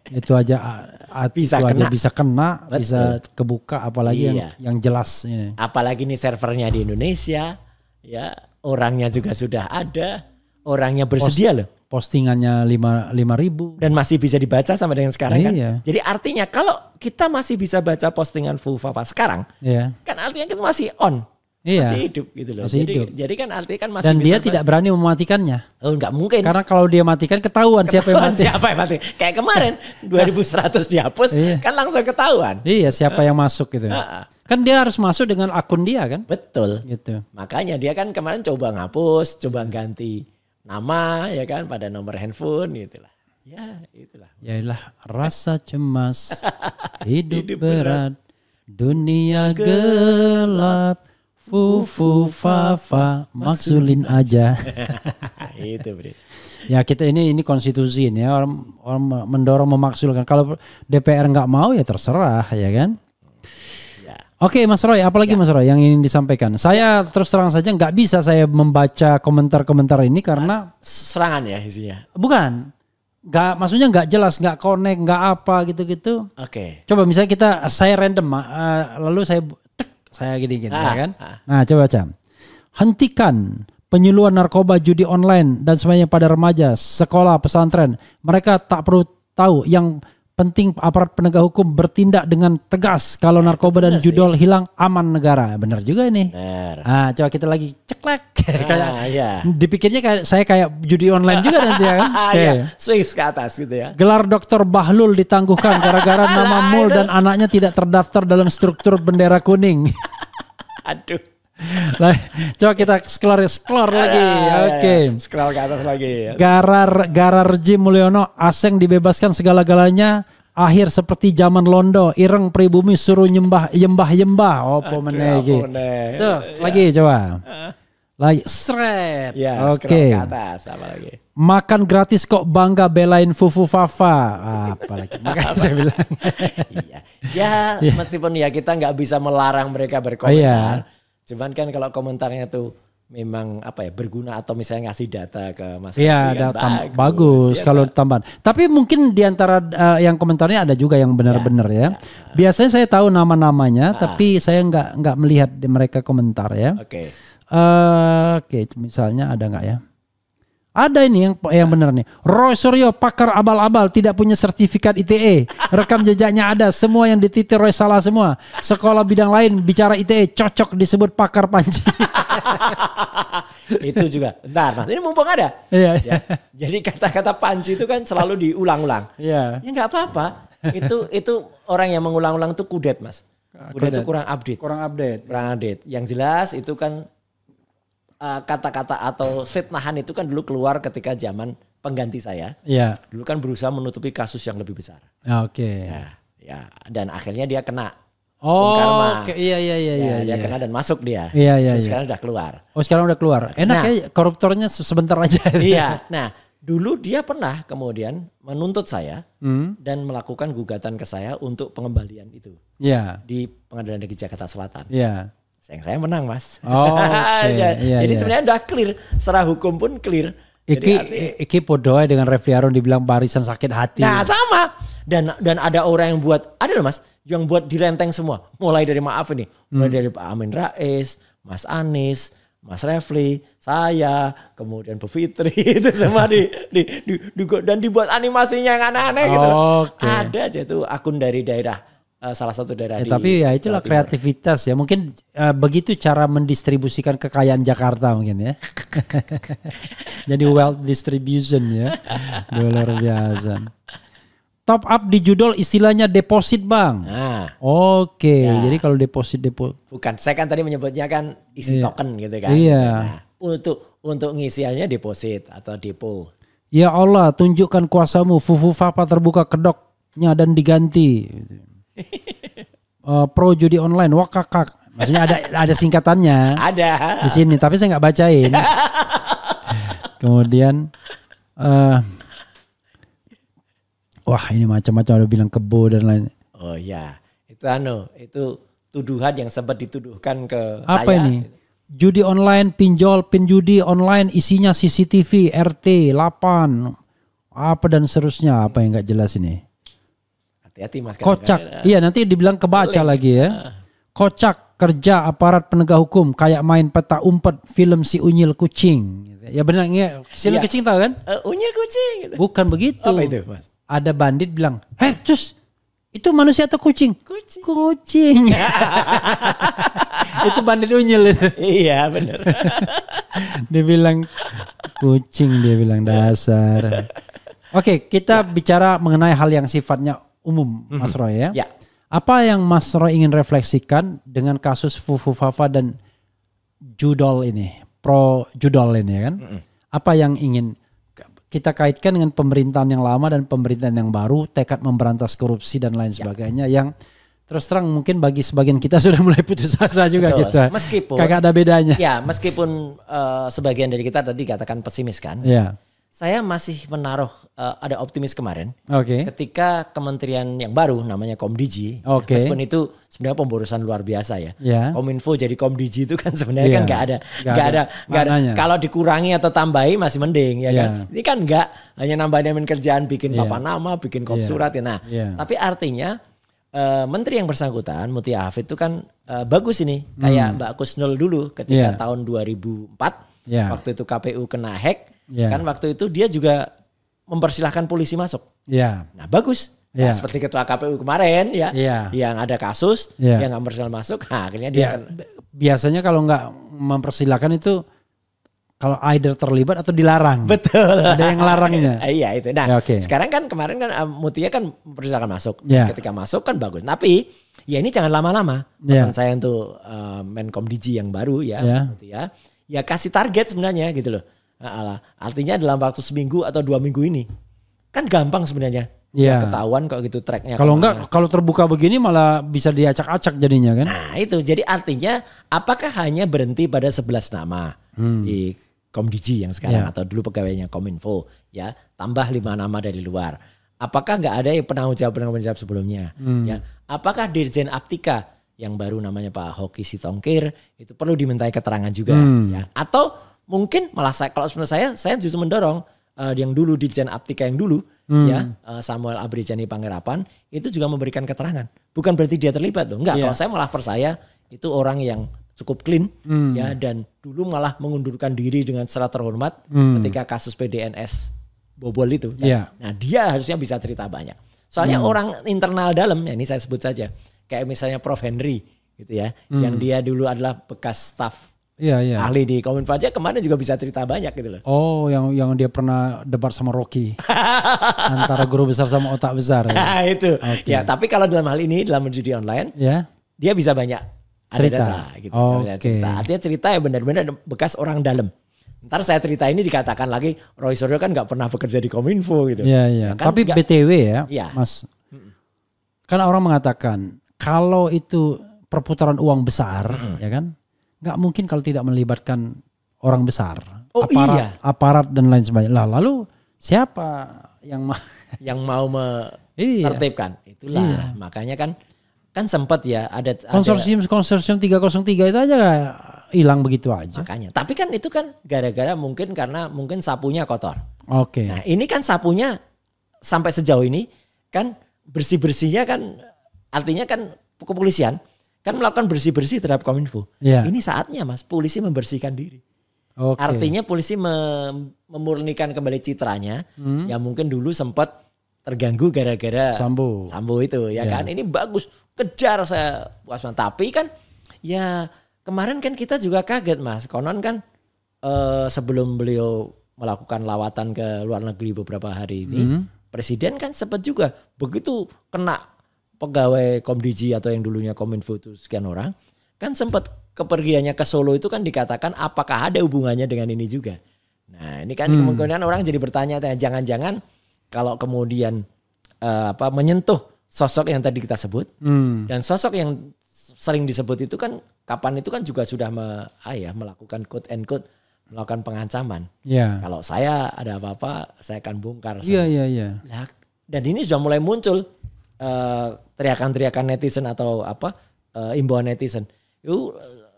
itu aja bisa kena, betul. Bisa kebuka, apalagi yang jelas ini. Apalagi nih servernya di Indonesia, ya orangnya juga sudah ada, orangnya bersedia loh. Postingannya 5.000 dan masih bisa dibaca sampai dengan sekarang kan. Jadi artinya kalau kita masih bisa baca postingan FUFA sekarang, kan artinya kita masih on, masih hidup gitu loh. Jadi kan artinya kan masih. Dan dia tidak berani mematikannya. Oh nggak mungkin. Karena kalau dia matikan ketahuan siapa yang mati. Kayak kemarin 2.100 dihapus kan langsung ketahuan. Iya siapa yang masuk gitu. Kan dia harus masuk dengan akun dia kan. Betul. Gitu. Makanya dia kan kemarin coba ngapus, coba ganti nama ya kan pada nomor handphone gitulah. Ya itulah. Yalah rasa cemas, hidup berat, dunia gelap, FUFA maksulin aja. Itu Bri. Ya kita ini konstitusi ini ya, orang mendorong memaksulkan. Kalau DPR nggak mau ya terserah ya kan. Oke Mas Roy, apalagi Mas Roy yang ingin disampaikan? Saya terus terang saja nggak bisa saya membaca komentar-komentar ini karena serangan ya isinya. Bukan, maksudnya nggak jelas, nggak connect, nggak apa gitu-gitu. Oke. Coba misalnya saya random, lalu saya gini-gini ya kan. Nah coba baca. Hentikan penyuluhan narkoba, judi online dan semuanya pada remaja, sekolah, pesantren. Mereka tak perlu tahu yang penting aparat penegak hukum bertindak dengan tegas kalau narkoba dan judol hilang, aman negara. Benar juga ini. Benar. Coba kita lagi ceklek. Dipikirnya kayak judi online juga nanti ya kan. Swings ke atas gitu ya. Gelar Dr. Bahlul ditangguhkan gara-gara nama Mul dan anaknya tidak terdaftar dalam struktur bendera kuning. Aduh. Coba kita scroll lagi. Oke. Scroll ke atas lagi. Gararji Mulyono, Aseng dibebaskan segala-galanya. Akhir seperti zaman Londo, ireng pribumi suruh yembah. Opo meneh iki. Tuh, lagi coba. Lagi seret. Oke. Ke atas apa lagi? Makan gratis kok bangga belain Fufu Fafa. Apalagi makanya saya bilang. Ya, meskipun ya kita nggak bisa melarang mereka berkomentar. Cuman kan kalau komentarnya tuh memang berguna atau misalnya ngasih data ke masyarakat. Iya, bagus kalau tambahan. Tapi mungkin di antara yang komentarnya ada juga yang benar-benar ya. Biasanya saya tahu nama-namanya, tapi saya nggak melihat mereka komentar ya. Oke, misalnya ada nggak ya? Ada ini yang benar nih. Roy Suryo, pakar abal-abal, tidak punya sertifikat ITE. Rekam jejaknya ada, semua yang dititir Roy salah semua. Sekolah bidang lain bicara ITE, cocok disebut pakar Panji. Itu juga. Bentar Mas, ini mumpung ada. Iya. Ya. Jadi kata-kata Panji itu kan selalu diulang-ulang. Iya. Ya nggak apa-apa. Itu orang yang mengulang-ulang itu kudet Mas. Kudet itu kurang update. Yang jelas itu kan kata-kata atau fitnahan itu kan dulu keluar ketika zaman pengganti saya. Iya. Dulu kan berusaha menutupi kasus yang lebih besar. Oke. Ya, dan akhirnya dia kena. Iya. Dia kena dan masuk dia. Iya. Sekarang udah keluar. Sekarang udah keluar. Enak ya koruptornya sebentar aja. Iya. Nah, dulu dia pernah kemudian menuntut saya dan melakukan gugatan ke saya untuk pengembalian itu. Iya. Di Pengadilan Negeri Jakarta Selatan. Iya. Saya menang Mas. Jadi sebenarnya udah clear, secara hukum pun clear. Iki podoy dengan Refli Harun dibilang barisan sakit hati. Nah sama. Dan ada orang yang buat, ada loh Mas, yang buat direnteng semua. Mulai dari mulai dari Pak Amin Rais, Mas Anies, Mas Refli, saya, kemudian Bu Fitri itu semua dan dibuat animasinya yang aneh-aneh gitu. Ada aja tuh akun dari daerah. Salah satu daerah tapi ya itulah kreativitas ya, mungkin begitu cara mendistribusikan kekayaan Jakarta mungkin ya. Jadi wealth distribution ya, luar biasa. Top up di judol istilahnya deposit Bang. Jadi kalau deposit bukan, saya kan tadi menyebutnya kan isi token gitu kan. Iya. Nah, untuk ngisiannya deposit atau depo. Ya Allah, tunjukkan kuasamu, Fufu Fafa terbuka kedoknya dan diganti. Pro judi online wakakak, maksudnya ada singkatannya. Ada di sini, tapi saya nggak bacain. Kemudian, wah ini macam-macam, ada bilang kebo dan lain. Oh ya, itu tuduhan yang sempat dituduhkan ke apa saya. Apa ini? Judi online, pin judi online, isinya CCTV, RT, 8, apa dan seterusnya, apa yang nggak jelas ini. Hati-hati Mas. Kocak. Iya nanti dibilang kebaca lagi ya. Kocak kerja aparat penegak hukum kayak main peta umpet film si Unyil Kucing. Ya benar ya. Si Unyil Kucing tahu kan? Unyil Kucing. Bukan begitu. Apa itu Mas? Ada bandit bilang, "Hei, cus, itu manusia atau kucing?" Kucing. Itu bandit Unyil itu. Iya benar. Dia bilang kucing, dia bilang dasar. Oke, kita bicara mengenai hal yang sifatnya umum, Mas Roy ya. Apa yang Mas Roy ingin refleksikan dengan kasus Fufu Fafa dan judol ini, pro judol ini kan? Apa yang ingin kita kaitkan dengan pemerintahan yang lama dan pemerintahan yang baru, tekad memberantas korupsi dan lain sebagainya yang terus terang mungkin bagi sebagian kita sudah mulai putus asa juga. Betul. Kita. Meskipun kagak ada bedanya. Ya, meskipun sebagian dari kita tadi katakan pesimis kan. Ya. Saya masih menaruh ada optimis kemarin ketika kementerian yang baru namanya Komdiji. Meskipun itu sebenarnya pemborosan luar biasa ya. Kominfo jadi Komdiji itu kan sebenarnya kan nggak ada kalau dikurangi atau tambahi masih mending ya kan. Ini kan nggak, hanya nambah-nambahin kerjaan, bikin papan nama, bikin kop surat ya. Nah, tapi artinya menteri yang bersangkutan Mutia Hafid itu kan bagus ini kayak Mbak Kusnul dulu ketika tahun 2004 waktu itu KPU kena hack. Kan waktu itu dia juga mempersilahkan polisi masuk. Nah bagus. Ya, seperti ketua KPU kemarin ya, yang ada kasus, yang nggak berhasil masuk, akhirnya dia biasanya kalau nggak mempersilahkan itu kalau either terlibat atau dilarang. Betul. Ada yang larangnya. Iya itu. Nah sekarang kan kemarin kan Mutia kan mempersilahkan masuk. Ketika masuk kan bagus. Tapi ya ini jangan lama-lama. Pesan saya untuk Menkom Digi yang baru ya Mutia. Ya kasih target sebenarnya gitu loh. Artinya dalam waktu seminggu atau 2 minggu ini. Kan gampang sebenarnya. Ya ketahuan kok gitu tracknya. Kalau enggak, kalau terbuka begini malah bisa diacak-acak jadinya kan. Nah itu jadi artinya apakah hanya berhenti pada 11 nama di Komdigi yang sekarang atau dulu pegawainya Kominfo ya, tambah 5 nama dari luar. Apakah nggak ada yang penanggung jawab sebelumnya? Ya, apakah Dirjen Aptika yang baru namanya Pak Hoki Sitongkir itu perlu dimintai keterangan juga ya? Atau mungkin malah kalau sebenarnya saya justru mendorong yang dulu Dirjen Aptika yang dulu ya Samuel Abrijani Panggerapan itu juga memberikan keterangan. Bukan berarti dia terlibat loh. Enggak, kalau saya malah percaya itu orang yang cukup clean ya, dan dulu malah mengundurkan diri dengan secara terhormat ketika kasus PDNS bobol itu. Nah dia harusnya bisa cerita banyak. Soalnya orang internal dalam, ya ini saya sebut saja, kayak misalnya Prof Henry gitu ya, yang dia dulu adalah bekas staf ahli di Kominfo aja, kemarin juga bisa cerita banyak gitu loh. Oh, yang dia pernah debat sama Rocky antara guru besar sama otak besar. Ya. Itu. Ya, tapi kalau dalam hal ini dalam judi online, dia bisa banyak cerita data, gitu. Cerita. Artinya cerita yang benar-benar bekas orang dalam. Ntar saya cerita ini dikatakan lagi Roy Suryo kan nggak pernah bekerja di Kominfo gitu. Iya. Kan tapi BTW ya, Mas. Kan orang mengatakan kalau itu perputaran uang besar, ya kan, nggak mungkin kalau tidak melibatkan orang besar, aparat dan lain sebagainya. Lalu siapa yang mau menertibkan? Itulah makanya kan sempat ya ada konsorsium 303 itu aja hilang begitu aja. Makanya. Tapi kan itu kan gara-gara karena mungkin sapunya kotor. Oke. Nah, ini kan sapunya sampai sejauh ini kan bersih-bersihnya kan artinya kan kepolisian kan melakukan bersih-bersih terhadap Kominfo. Ini saatnya Mas polisi membersihkan diri. Artinya polisi memurnikan kembali citranya yang mungkin dulu sempat terganggu gara-gara Sambo itu ya kan. Ini bagus, kejar saya puas. Tapi kan ya kemarin kan kita juga kaget Mas. Konon kan sebelum beliau melakukan lawatan ke luar negeri beberapa hari ini, Presiden kan sempat juga begitu kena pegawai Komdigi atau yang dulunya Kominfo itu sekian orang, kan sempat kepergiannya ke Solo itu kan dikatakan apakah ada hubungannya dengan ini juga. Nah ini kan kemungkinan orang jadi bertanya, jangan-jangan kalau kemudian menyentuh sosok yang tadi kita sebut dan sosok yang sering disebut itu kan kapan itu kan juga sudah melakukan quote and quote melakukan pengancaman. Kalau saya ada apa-apa saya akan bongkar. Dan ini sudah mulai muncul teriakan-teriakan netizen atau imbauan netizen.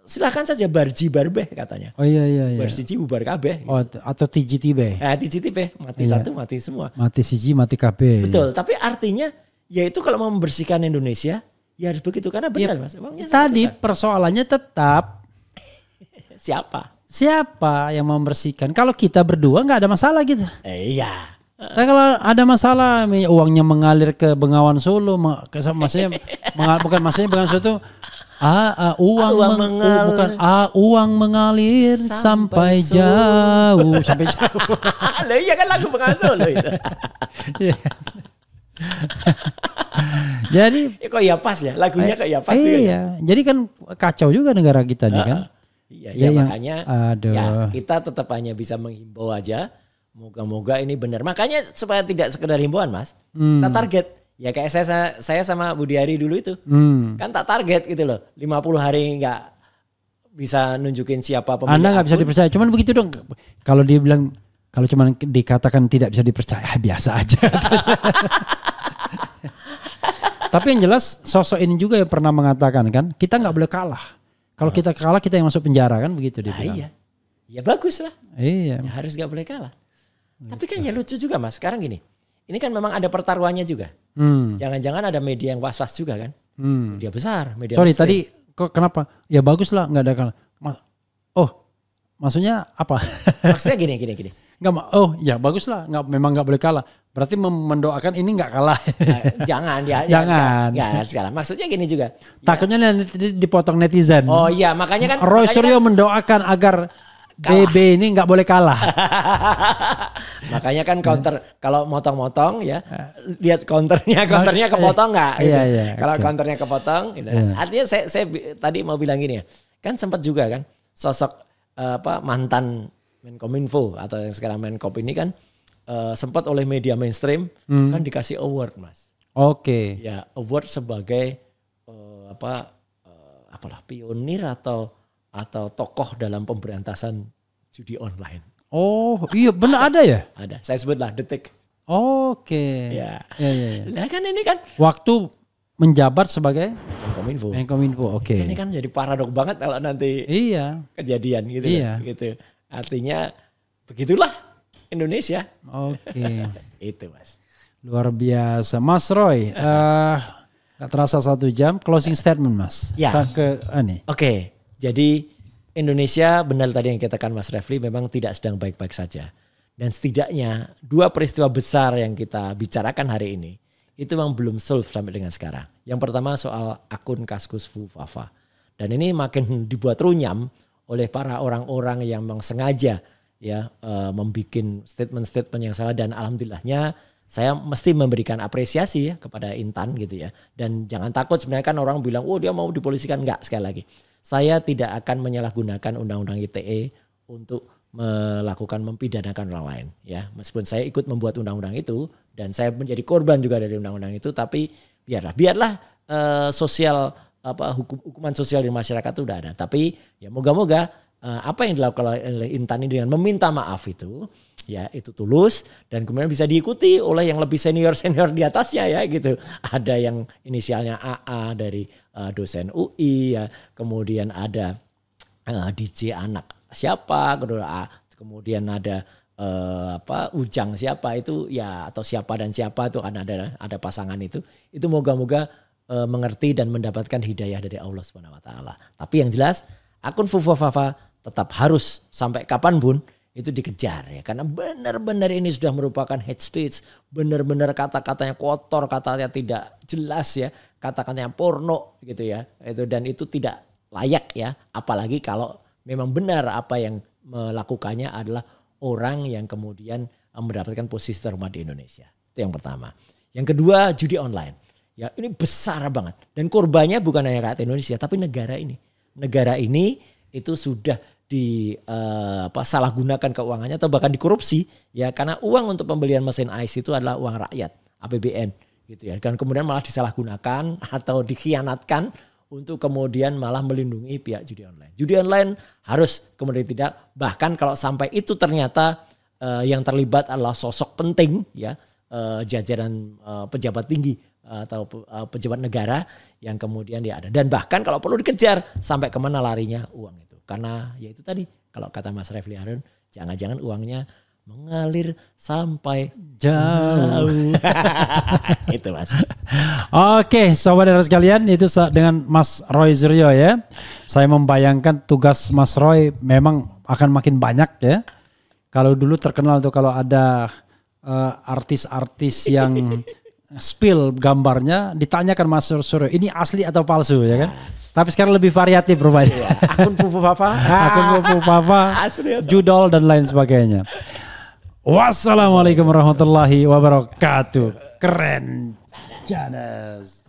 Silakan saja barji barbeh katanya. Bersiji bubar kabeh. Atau tiji tibe. Tiji tibe, mati satu mati semua. Mati siji mati kabeh. Betul, tapi artinya yaitu kalau mau membersihkan Indonesia ya harus begitu karena benar Mas. Tadi persoalannya tetap siapa yang membersihkan? Kalau kita berdua nggak ada masalah gitu. Iya. Tapi kalau ada masalah uangnya mengalir ke Bengawan Solo, maksudnya Bengawan Solo itu uang mengalir sampai jauh. Lah iya kan lagu Bengawan Solo itu. Jadi kok ya pas ya lagunya kok ya pas juga. Iya, jadi kan kacau juga negara kita nih kan. Iya makanya ya kita tetap hanya bisa menghimbau aja. Moga-moga ini benar. Makanya supaya tidak sekedar himbauan Mas, kita target. Ya kayak saya sama Budi Ari dulu itu. Kan tak target gitu loh. 50 hari nggak bisa nunjukin siapa pemilik Anda nggak bisa dipercaya. Cuman begitu dong. Kalau dia bilang, kalau cuman dikatakan tidak bisa dipercaya, biasa aja. Tapi yang jelas sosok ini juga yang pernah mengatakan kan, kita nggak boleh kalah. Kalau kita kalah kita yang masuk penjara kan begitu dia bilang. Iya. Ya bagus lah. Iya. Ya, harus nggak boleh kalah. Tapi kan ya lucu juga Mas, sekarang gini. Ini kan memang ada pertaruhannya juga. Jangan-jangan ada media yang was-was juga kan. Media besar, media Sorry, tadi kok kenapa? Ya bagus lah, nggak ada kalah. Maksudnya apa? Maksudnya gini. Oh ya bagus lah, memang nggak boleh kalah. Berarti mendoakan ini nggak kalah. Jangan ya. Jangan. Ya sekarang. Maksudnya gini juga. Takutnya nanti dipotong netizen. Oh iya, makanya kan. Roy Suryo mendoakan agar kalah. BB ini nggak boleh kalah. Makanya kan counter kalau motong-motong ya, lihat counternya kepotong nggak? Gitu. Iya, kalau counternya kepotong, gitu. Artinya saya tadi mau bilang gini ya, kan sempat juga kan sosok mantan Menkominfo atau yang sekarang Menkop ini kan sempat oleh media mainstream kan dikasih award, Mas. Oke. Ya, award sebagai apalah pionir atau tokoh dalam pemberantasan judi online. Oh iya benar ada ya? Ada, saya sebutlah Detik. Oke. Ya. Nah kan ini kan waktu menjabat sebagai Menkominfo. Oke. Ini kan jadi paradok banget kalau nanti kejadian gitu. Iya. Gitu. Artinya begitulah Indonesia. Oke. Itu Mas. Luar biasa. Mas Roy, gak terasa 1 jam. Closing statement Mas. Ya. Oke. Jadi Indonesia benar tadi yang dikatakan Mas Refli memang tidak sedang baik-baik saja. Dan setidaknya 2 peristiwa besar yang kita bicarakan hari ini itu memang belum solve sampai dengan sekarang. Yang pertama soal akun Kaskus Fufafa. Dan ini makin dibuat runyam oleh para orang-orang yang memang sengaja ya membuat statement-statement yang salah, dan alhamdulillahnya saya mesti memberikan apresiasi ya kepada Intan gitu ya. Dan jangan takut, sebenarnya kan orang bilang dia mau dipolisikan. Enggak, sekali lagi. Saya tidak akan menyalahgunakan undang-undang ITE untuk melakukan mempidanakan orang lain ya. Meskipun saya ikut membuat undang-undang itu dan saya menjadi korban juga dari undang-undang itu, tapi biarlah hukuman sosial di masyarakat itu udah ada. Tapi ya moga-moga apa yang dilakukan oleh Intan ini dengan meminta maaf itu ya itu tulus dan kemudian bisa diikuti oleh yang lebih senior di atasnya ya gitu. Ada yang inisialnya AA dari dosen UI ya, kemudian ada DJ anak siapa, kemudian ada Ujang siapa itu ya, atau siapa dan siapa itu kan ada pasangan itu moga-moga mengerti dan mendapatkan hidayah dari Allah Subhanahu wa taala. Tapi yang jelas akun Fufafa tetap harus sampai kapanpun itu dikejar ya, karena benar-benar ini sudah merupakan hate speech, benar-benar kata-katanya kotor, katanya tidak jelas ya, kata-katanya porno gitu ya. Dan itu tidak layak ya, apalagi kalau memang benar apa yang melakukannya adalah orang yang kemudian mendapatkan posisi terhormat di Indonesia. Itu yang pertama. Yang kedua, judi online. Ya, ini besar banget. Dan korbannya bukan hanya rakyat Indonesia, tapi negara ini. Negara ini itu sudah disalahgunakan keuangannya atau bahkan dikorupsi ya, karena uang untuk pembelian mesin ICE itu adalah uang rakyat, APBN gitu ya. Dan kemudian malah disalahgunakan atau dikhianatkan untuk kemudian malah melindungi pihak judi online. Judi online harus kemudian tidak, bahkan kalau sampai itu ternyata yang terlibat adalah sosok penting ya, jajaran pejabat tinggi atau pejabat negara yang kemudian dia ada. Dan bahkan kalau perlu dikejar sampai kemana larinya uang itu. Karena ya itu tadi, kalau kata Mas Refli Harun, jangan-jangan uangnya mengalir sampai jauh. Itu Mas. Oke, sobat dan sekalian, itu dengan Mas Roy Suryo ya. Saya membayangkan tugas Mas Roy memang akan makin banyak ya. Kalau dulu terkenal tuh kalau ada artis-artis yang spill gambarnya, ditanyakan Mas Suryo, ini asli atau palsu ya kan? Tapi sekarang lebih variatif rupanya. Akun Fufafa, judol dan lain sebagainya. Wassalamualaikum warahmatullahi wabarakatuh. Keren. Jadas.